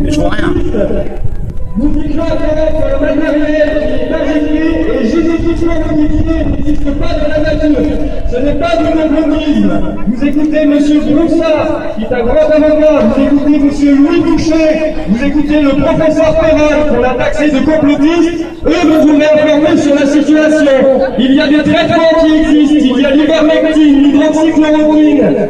Mais je vois rien. Nous disons que le matériel qui est ingénieux et génétiquement modifié n'existe pas dans la nature. Ce n'est pas du communisme. Vous écoutez M. Broussard, qui est un grand avocat, vous écoutez M. Louis Boucher, vous écoutez le professeur Perrin, qu'on a taxé de complotiste, eux vont vous réinformer sur la situation. Il y a des traitements qui existent, il y a l'ivermectine, l'hydroxychloroquine,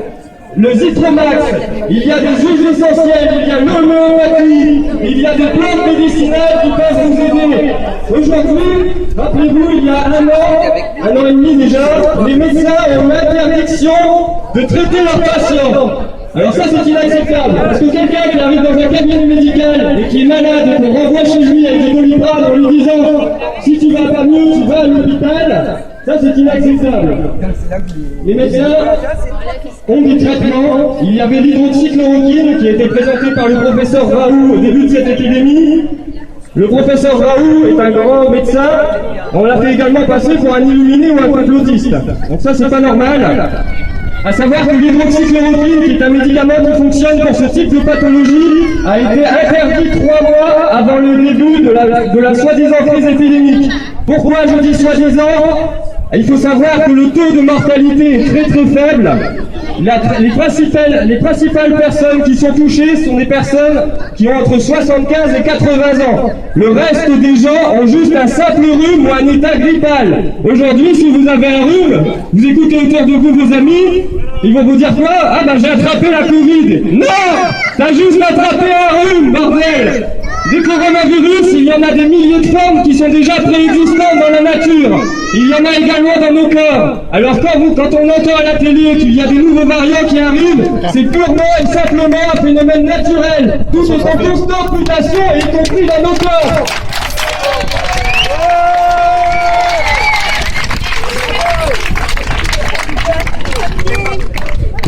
le Zitromax, il y a des huiles essentielles, il y a l'homéopathie, il y a des plantes médicinales qui peuvent vous aider. Aujourd'hui, rappelez-vous, il y a un an et demi déjà, les médecins ont l'interdiction de traiter leurs patients. Alors ça c'est inacceptable, parce que quelqu'un qui arrive dans un cabinet médical et qui est malade et qu'on renvoie chez lui avec des Doliprane en lui disant « si tu vas pas mieux, tu vas à l'hôpital », ça c'est inacceptable. Les médecins ont des traitements. Il y avait l'hydroxychloroquine qui a été présenté par le professeur Raoult au début de cette épidémie. Le professeur Raoult est un grand médecin. On l'a fait également passer pour un illuminé ou un complotiste. Donc ça c'est pas normal. À savoir que l'hydroxychloroquine, qui est un médicament qui fonctionne pour ce type de pathologie, a été interdit 3 mois avant le début de la soi-disant crise épidémique. Pourquoi je dis soi-disant ? Il faut savoir que le taux de mortalité est très très faible. Les principales personnes qui sont touchées sont des personnes qui ont entre 75 et 80 ans. Le reste des gens ont juste un simple rhume ou un état grippal. Aujourd'hui, si vous avez un rhume, vous écoutez autour de vous vos amis, ils vont vous dire quoi? Ah ben j'ai attrapé la Covid. Non! T'as juste attrapé un rhume, bordel! Des coronavirus, il y en a des milliers de formes qui sont déjà préexistantes dans la nature. Il y en a également dans nos corps. Alors quand on entend à la télé qu'il y a des nouveaux variants qui arrivent, c'est purement et simplement un phénomène naturel. Tout est en constante mutation, y compris dans nos corps.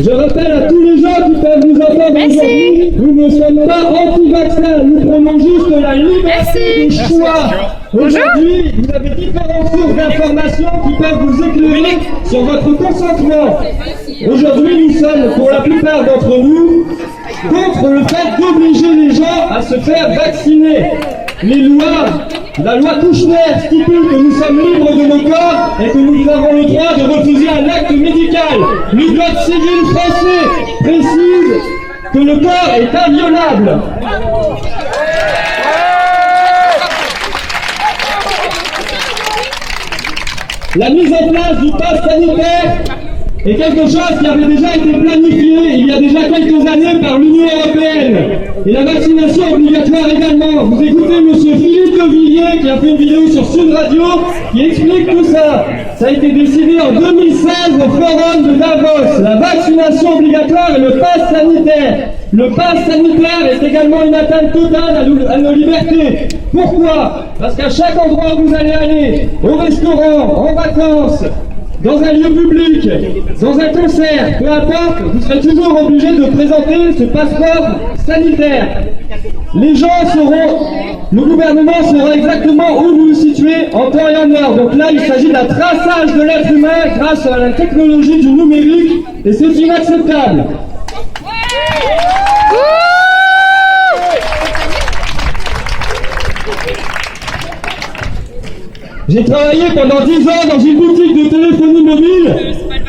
Je rappelle à tous les gens qui peuvent nous entendre aujourd'hui, nous ne sommes pas anti-vaccins, nous prenons juste la liberté de choix. Aujourd'hui, vous avez différentes sources d'informations qui peuvent vous éclairer sur votre consentement. Aujourd'hui, nous sommes, pour la plupart d'entre nous, contre le fait d'obliger les gens à se faire vacciner. La loi Kouchner stipule que nous sommes libres de nos corps et que nous avons le droit de refuser un acte médical. Le code civil français précise que le corps est inviolable. La mise en place du pass sanitaire est quelque chose qui avait déjà été planifié il y a déjà quelques années par l'Union européenne. Et la vaccination obligatoire également. Vous écoutez M. Philippe de Villiers qui a fait une vidéo sur Sud Radio qui explique tout ça. Ça a été décidé en 2016 au forum de Davos. La vaccination obligatoire et le pass sanitaire. Le pass sanitaire est également une atteinte totale à nos libertés. Pourquoi? Parce qu'à chaque endroit où vous allez aller, au restaurant, en vacances, dans un lieu public, dans un concert, peu importe, vous serez toujours obligé de présenter ce passeport sanitaire. Les gens sauront, le gouvernement saura exactement où vous vous situez en temps et en heure. Donc là, il s'agit d'un traçage de l'être humain grâce à la technologie du numérique et c'est inacceptable. J'ai travaillé pendant 10 ans dans une boutique de téléphonie mobile.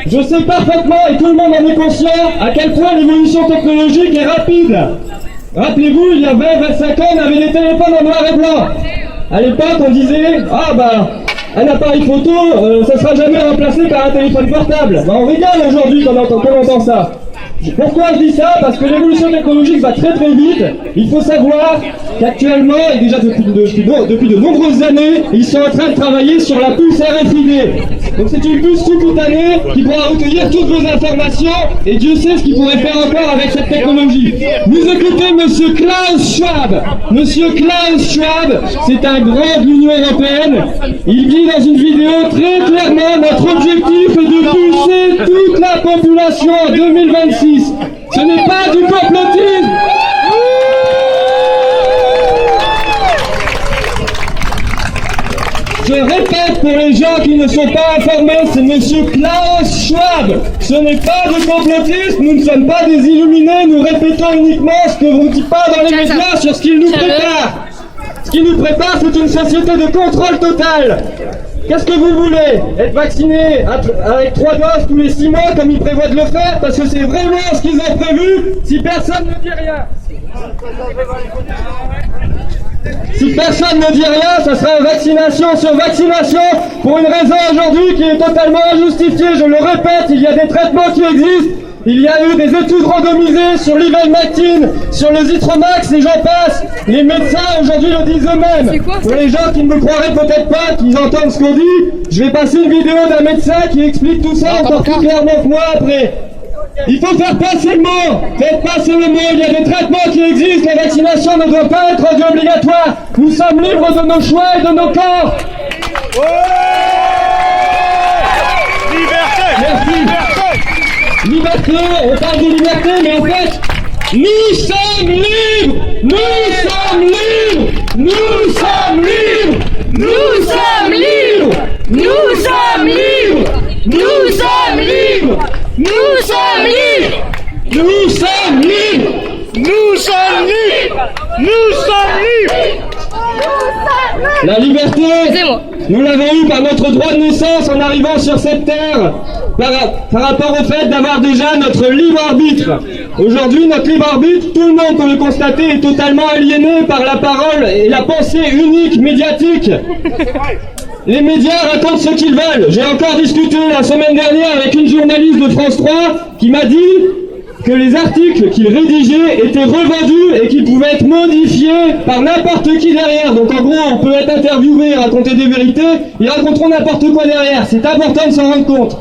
Je sais parfaitement, et tout le monde en est conscient, à quel point l'évolution technologique est rapide. Rappelez-vous, il y a 20-25 ans, on avait des téléphones en noir et blanc. À l'époque, on disait, ah bah, un appareil photo, ça sera jamais remplacé par un téléphone portable. Bah, on rigole aujourd'hui quand on entend ça. Pourquoi je dis ça? Parce que l'évolution technologique va très très vite. Il faut savoir qu'actuellement, et déjà depuis de nombreuses années, ils sont en train de travailler sur la puce RFID. Donc c'est une puce sous-cutanée qui pourra recueillir toutes vos informations et Dieu sait ce qu'il pourrait faire encore avec cette technologie. Vous écoutez Monsieur Klaus Schwab. Monsieur Klaus Schwab, c'est un grand de l'Union européenne. Il dit dans une vidéo très clairement, notre objectif est de pousser toute la population en 2026. Ce n'est pas du complotisme. Je répète pour les gens qui ne sont pas informés, c'est monsieur Klaus Schwab. Ce n'est pas de complotistes, nous ne sommes pas des illuminés, nous répétons uniquement ce que vous ne dites pas dans les médias sur ce qu'ils nous préparent. Ce qui nous prépare, c'est une société de contrôle total. Qu'est-ce que vous voulez? Être vacciné avec 3 doses tous les 6 mois comme ils prévoient de le faire? Parce que c'est vraiment ce qu'ils ont prévu si personne ne dit rien. Si personne ne dit rien, ça sera vaccination sur vaccination pour une raison aujourd'hui qui est totalement injustifiée. Je le répète, il y a des traitements qui existent. Il y a eu des études randomisées sur l'ivermectine, sur le Zitromax et j'en passe. Les médecins aujourd'hui le disent eux-mêmes. Pour les gens qui ne me croiraient peut-être pas, qu'ils entendent ce qu'on dit, je vais passer une vidéo d'un médecin qui explique tout ça encore plus clairement que moi après. Il faut faire passer le mot. Faites passer le mot. Il y a des traitements qui existent. La vaccination ne doit pas être rendue obligatoire. Nous sommes libres de nos choix et de nos corps. Merci. Liberté, on parle de liberté, mais en fait, nous sommes libres. Nous sommes libres. Nous sommes libres. Nous sommes libres. Nous sommes libres. Nous sommes libres. Nous sommes libres. Nous sommes libres. Nous sommes libres. Nous sommes libres. La liberté, nous l'avons eue par notre droit de naissance en arrivant sur cette terre, par rapport au fait d'avoir déjà notre libre arbitre. Aujourd'hui, notre libre arbitre, tout le monde peut le constater, est totalement aliéné par la parole et la pensée unique médiatique. Les médias racontent ce qu'ils veulent. J'ai encore discuté la semaine dernière avec une journaliste de France 3 qui m'a dit que les articles qu'il rédigeait étaient revendus et qu'ils pouvaient être modifiés par n'importe qui derrière. Donc en gros, on peut être interviewé et raconter des vérités, ils raconteront n'importe quoi derrière. C'est important de s'en rendre compte.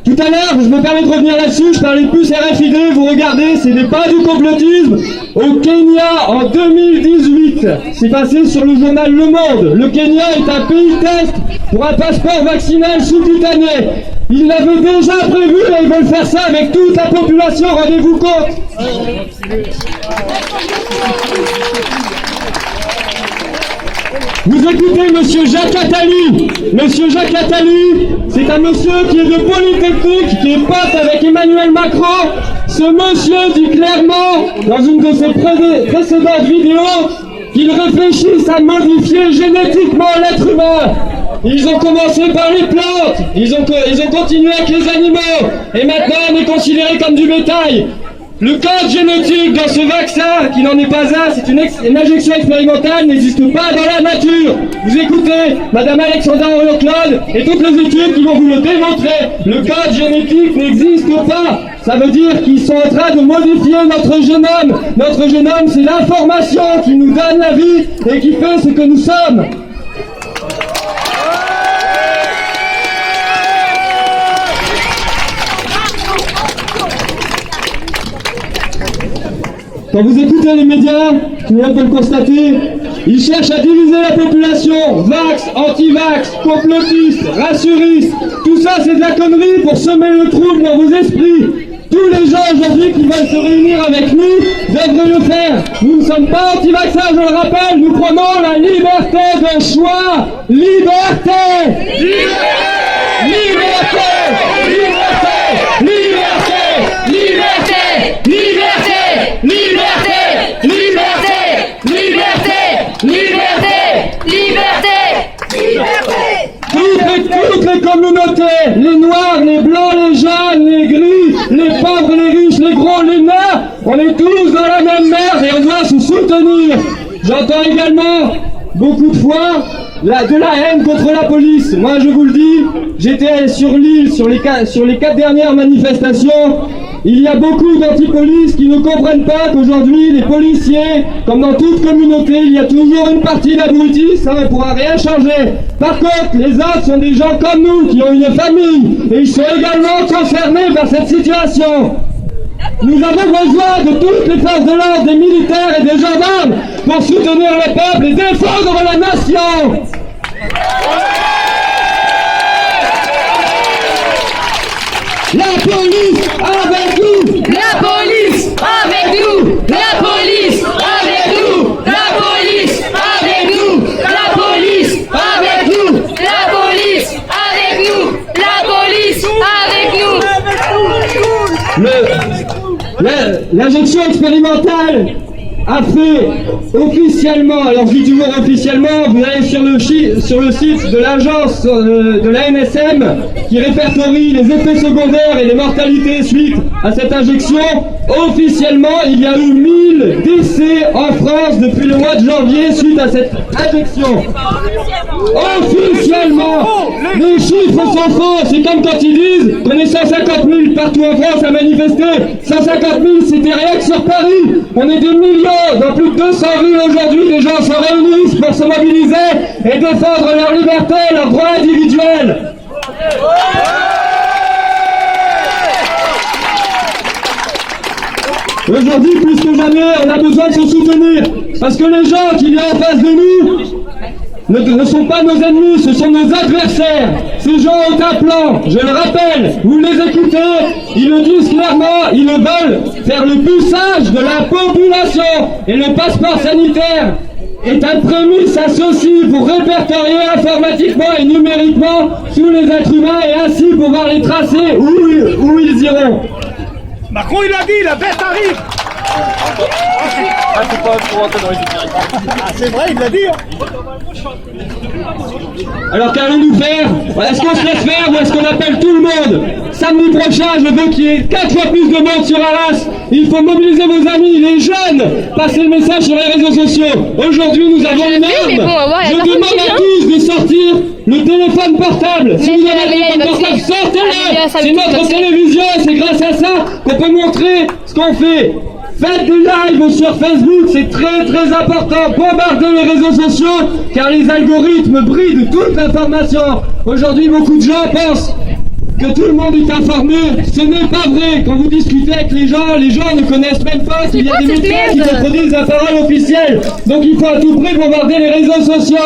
Tout à l'heure, je me permets de revenir là-dessus, je parlais de plus RFID, vous regardez, ce n'est pas du complotisme. Au Kenya, en 2018, c'est passé sur le journal Le Monde. Le Kenya est un pays test pour un passeport vaccinal sous-cutané. Ils l'avaient déjà prévu et ils veulent faire ça avec toute la population, rendez-vous compte. Vous écoutez monsieur Jacques Attali. Monsieur Jacques Attali, c'est un monsieur qui est de Polytechnique, qui est pote avec Emmanuel Macron. Ce monsieur dit clairement, dans une de ses précédentes vidéos, qu'ils réfléchissent à modifier génétiquement l'être humain. Ils ont commencé par les plantes, ils ont continué avec les animaux, et maintenant on est considéré comme du bétail. Le code génétique dans ce vaccin, qui n'en est pas un, c'est une injection expérimentale, n'existe pas dans la nature. Vous écoutez Madame Alexandra Orion-Claude et toutes les études qui vont vous le démontrer. Le code génétique n'existe pas. Ça veut dire qu'ils sont en train de modifier notre génome. Notre génome, c'est l'information qui nous donne la vie et qui fait ce que nous sommes. Quand vous écoutez les médias, tout le monde peut le constater, ils cherchent à diviser la population, vax, anti-vax, complotistes, rassuristes, tout ça c'est de la connerie pour semer le trouble dans vos esprits. Tous les gens aujourd'hui qui veulent se réunir avec nous devraient le faire. Nous ne sommes pas anti-vaccins, je le rappelle, nous prenons la liberté de choix. Liberté! Liberté! Liberté! Liberté! Liberté! Liberté! Liberté! Liberté! Liberté! Liberté! Liberté! Liberté! Toutes les communautés, les noirs, les blancs, les jeunes, les gris, les pauvres, les riches, les gros, les nains, on est tous dans la même merde et on doit se soutenir. J'entends également beaucoup de fois de la haine contre la police. Moi je vous le dis, j'étais sur l'île sur les 4 dernières manifestations. Il y a beaucoup d'antipolices qui ne comprennent pas qu'aujourd'hui les policiers, comme dans toute communauté, il y a toujours une partie d'abrutis, ça ne pourra rien changer. Par contre, les autres sont des gens comme nous, qui ont une famille, et ils sont également concernés par cette situation. Nous avons besoin de toutes les forces de l'ordre, des militaires et des gendarmes, pour soutenir le peuple et défendre la nation. La police avec nous! La police avec nous! La police avec nous! La police avec nous! La police avec nous! La police l'injection expérimentale a fait officiellement, alors je dis toujours officiellement, vous allez sur le site de l'agence de l'ANSM qui répertorie les effets secondaires et les mortalités suite à cette injection. Officiellement, il y a eu 1000 décès en France depuis le mois de janvier suite à cette injection. Officiellement, les chiffres sont faux, c'est comme quand ils disent qu'on est 150 000 partout en France à manifester. 150 000, c'était rien que sur Paris. On est des millions. Dans plus de 200 villes aujourd'hui, les gens se réunissent pour se mobiliser et défendre leur liberté, leurs droits individuels. Aujourd'hui, plus que jamais, on a besoin de se soutenir. Parce que les gens qui viennent en face de nous ne sont pas nos ennemis, ce sont nos adversaires. Ces gens ont un plan, je le rappelle, vous les écoutez, ils le disent clairement, ils veulent faire le bussage de la population. Et le passeport sanitaire est un prémisse à ceci pour répertorier informatiquement et numériquement tous les êtres humains et ainsi pouvoir les tracer où ils iront. Macron il a dit, la bête arrive. C'est vrai, il l'a dit. Alors qu'allons-nous faire? Est-ce qu'on se laisse faire ou est-ce qu'on appelle tout le monde? Samedi prochain, je veux qu'il y ait 4 fois plus de monde sur Arras. Il faut mobiliser vos amis, les jeunes. Passez le message sur les réseaux sociaux. Aujourd'hui, nous avons une arme. Je demande à tous de sortir le téléphone portable. Si vous avez un téléphone portable, sortez-le. C'est notre télévision et c'est grâce à ça qu'on peut montrer ce qu'on fait. Faites des lives sur Facebook, c'est très très important. Bombardez les réseaux sociaux, car les algorithmes brident toute l'information. Aujourd'hui, beaucoup de gens pensent que tout le monde est informé. Ce n'est pas vrai. Quand vous discutez avec les gens ne connaissent même pas qu'il y a des médias qui reproduisent la parole officielle. Donc il faut à tout prix bombarder les réseaux sociaux.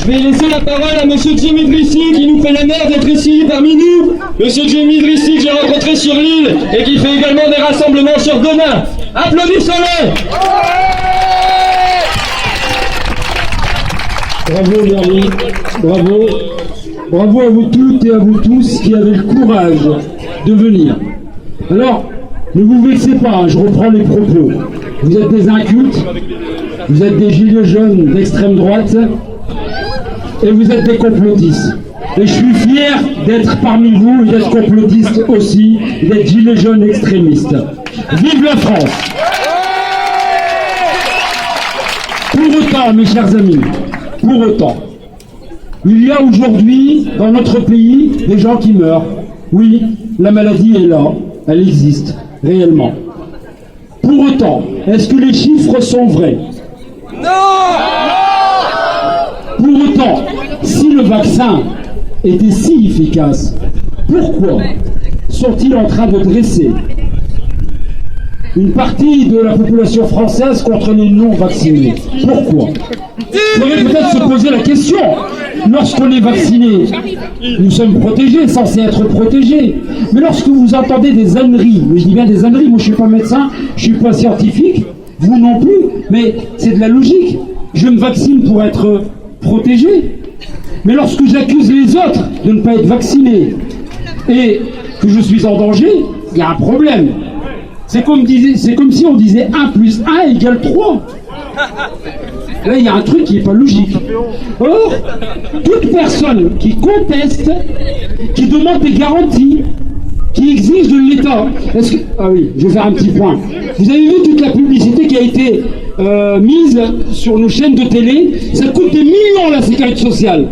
Je vais laisser la parole à monsieur Jimmy Drissy qui nous fait l'honneur d'être ici parmi nous. Monsieur Jimmy Drissy que j'ai rencontré sur l'île et qui fait également des rassemblements sur Denain. Applaudissons-le. Bravo Merlin, bravo. Bravo à vous toutes et à vous tous qui avez le courage de venir. Alors, ne vous vexez pas, je reprends les propos. Vous êtes des incultes, vous êtes des gilets jaunes d'extrême droite, et vous êtes des complotistes. Et je suis fier d'être parmi vous, et d'être complotiste aussi, d'être gilets jaunes extrémistes. Vive la France! Pour autant, mes chers amis, pour autant, il y a aujourd'hui, dans notre pays, des gens qui meurent. Oui, la maladie est là, elle existe, réellement. Pour autant, est-ce que les chiffres sont vrais? Pour autant, si le vaccin était si efficace, pourquoi sont-ils en train de dresser une partie de la population française contre les non-vaccinés? Pourquoi? Il faudrait peut-être se poser la question. Lorsqu'on est vacciné, nous sommes protégés, censés être protégés. Mais lorsque vous entendez des âneries, mais je dis bien des âneries, moi je ne suis pas médecin, je ne suis pas scientifique, vous non plus, mais c'est de la logique. Je me vaccine pour être protégé. Mais lorsque j'accuse les autres de ne pas être vaccinés et que je suis en danger, il y a un problème. C'est comme si on disait 1 plus 1 égale 3. Là, il y a un truc qui n'est pas logique. Or, toute personne qui conteste, qui demande des garanties, qui exige de l'État... Ah oui, je vais faire un petit point. Vous avez vu toute la publicité qui a été mise sur nos chaînes de télé? Ça coûte des millions, la sécurité sociale.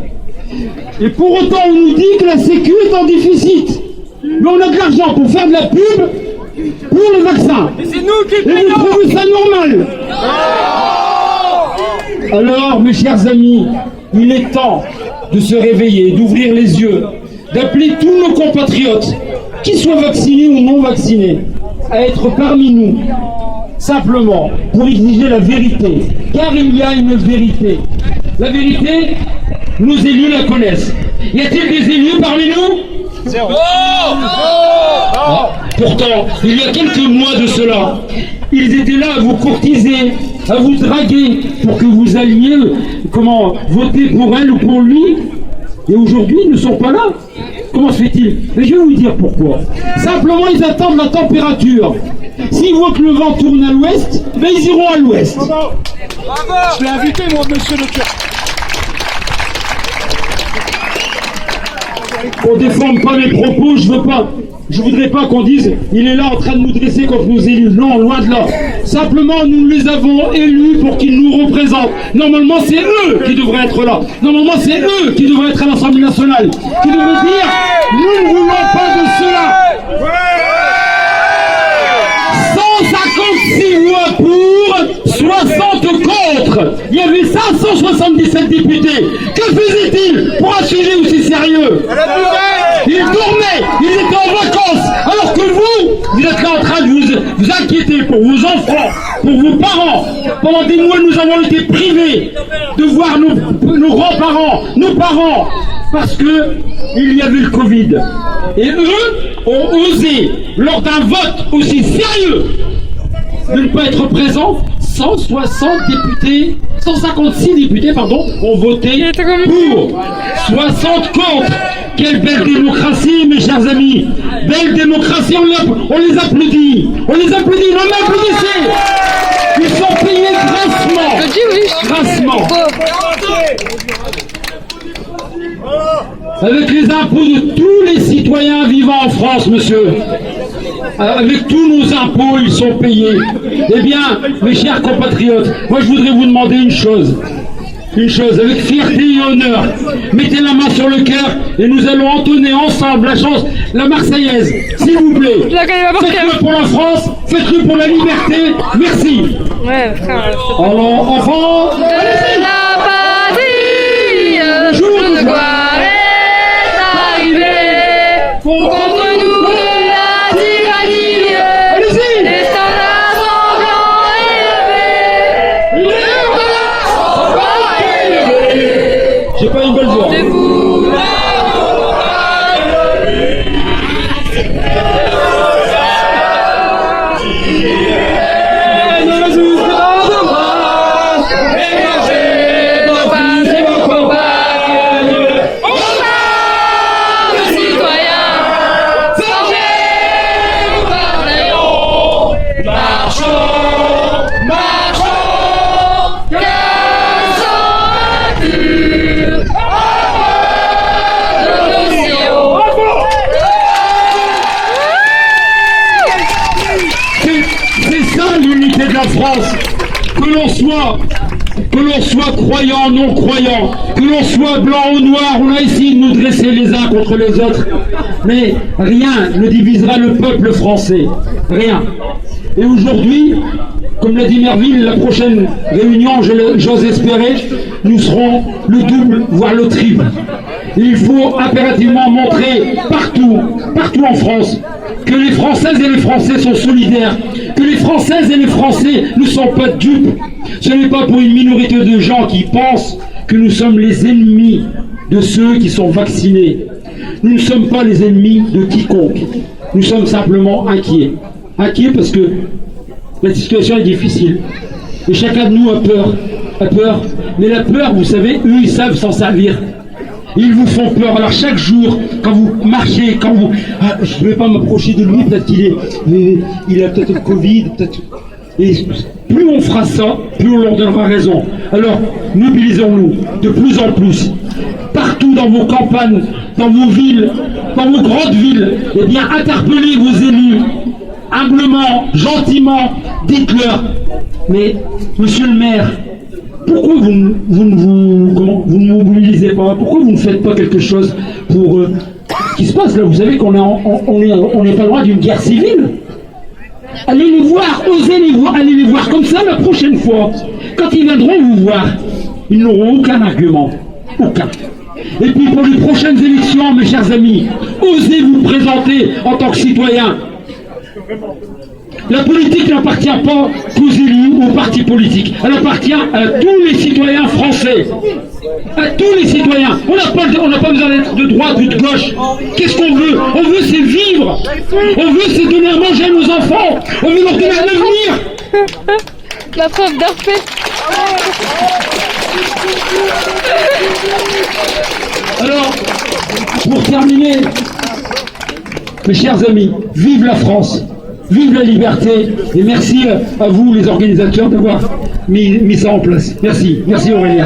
Et pour autant, on nous dit que la sécu est en déficit. Mais on a de l'argent pour faire de la pub pour le vaccin. Et c'est nous qui payons. Et vous trouvez ça normal? Alors, mes chers amis, il est temps de se réveiller, d'ouvrir les yeux, d'appeler tous nos compatriotes, qu'ils soient vaccinés ou non vaccinés, à être parmi nous, simplement pour exiger la vérité. Car il y a une vérité. La vérité, nos élus la connaissent. Y a-t-il des élus parmi nous? Pourtant, il y a quelques mois de cela, ils étaient là à vous courtiser, à vous draguer pour que vous alliez, voter pour elle ou pour lui. Et aujourd'hui, ils ne sont pas là. Comment se fait-il? Mais je vais vous dire pourquoi. Simplement, ils attendent la température. S'ils voient que le vent tourne à l'ouest, ben ils iront à l'ouest. Je l'ai invité, moi, monsieur le Turc. On ne déforme pas mes propos, je voudrais pas qu'on dise il est là en train de nous dresser contre nos élus. Non, loin de là. Simplement, nous les avons élus pour qu'ils nous représentent. Normalement, c'est eux qui devraient être là. Normalement, c'est eux qui devraient être à l'Assemblée nationale. Qui devraient dire nous ne voulons pas de cela. 156 voix pour, 60 contre. Il y avait 577 députés. Que faisaient-ils pour un sujet aussi sérieux? Ils dormaient, ils étaient en vacances, alors que vous êtes là en train de vous inquiéter pour vos enfants, pour vos parents. Pendant des mois, nous avons été privés de voir nos grands-parents, nos parents, parce que il y avait le Covid. Et eux ont osé, lors d'un vote aussi sérieux, de ne pas être présents. 156 députés, ont voté pour, 60 contre. Quelle belle démocratie, mes chers amis. Belle démocratie, on les applaudit. On les applaudit, non mais applaudissez. Ils sont payés grassement. Avec les impôts de tous les citoyens vivant en France, monsieur. Avec tous nos impôts, ils sont payés. Eh bien, mes chers compatriotes, moi je voudrais vous demander une chose, avec fierté et honneur. Mettez la main sur le cœur et nous allons entonner ensemble la Marseillaise. S'il vous plaît, faites-le pour la France, faites-le pour la liberté. Merci. Ouais, frère. Alors, enfants, De la patrie, jour le devoir est arrivé. Contre nous la tyrannie, allez-y. les standards sanglants élevés. J'ai pas une bonne voix. Debout. C'est ça l'unité de la France. Que l'on soit croyant, non croyant, que l'on soit blanc ou noir, on a essayé de nous dresser les uns contre les autres. Mais rien ne divisera le peuple français. Rien. Et aujourd'hui, comme l'a dit Merville, la prochaine réunion, j'ose espérer, nous serons le double, voire le triple. Et il faut impérativement montrer partout en France, que les Françaises et les Français sont solidaires, que les Françaises et les Français ne sont pas dupes. Ce n'est pas pour une minorité de gens qui pensent que nous sommes les ennemis de ceux qui sont vaccinés. Nous ne sommes pas les ennemis de quiconque. Nous sommes simplement inquiets. Inquiets parce que la situation est difficile. Et chacun de nous a peur. Mais la peur, vous savez, eux, ils savent s'en servir. Ils vous font peur. Alors chaque jour, quand vous marchez, je ne vais pas m'approcher de lui, peut-être il a peut-être le Covid, peut-être. Et plus on fera ça, plus on leur donnera raison. Alors, mobilisons-nous de plus en plus. Partout dans vos campagnes, dans vos villes, dans vos grandes villes, eh bien, interpellez vos élus. Humblement, gentiment, dites-leur. Mais, monsieur le maire, pourquoi vous ne mobilisez pas? Pourquoi vous ne faites pas quelque chose pour ce qui se passe là? Vous savez qu'on n'est pas loin d'une guerre civile. Allez les voir, osez les voir, allez les voir comme ça la prochaine fois. Quand ils viendront vous voir, ils n'auront aucun argument. Aucun. Et puis pour les prochaines élections, mes chers amis, osez vous présenter en tant que citoyen. La politique n'appartient pas qu'aux élus ou aux partis politiques. Elle appartient à tous les citoyens français. À tous les citoyens. On n'a pas besoin d'être de droite ou de gauche. Qu'est-ce qu'on veut? On veut c'est vivre. On veut c'est donner à manger à nos enfants. On veut leur donner un avenir. La preuve d'arpète. Alors, pour terminer, mes chers amis, vive la France, vive la liberté, et merci à vous les organisateurs d'avoir mis ça en place. Merci, merci Aurélien.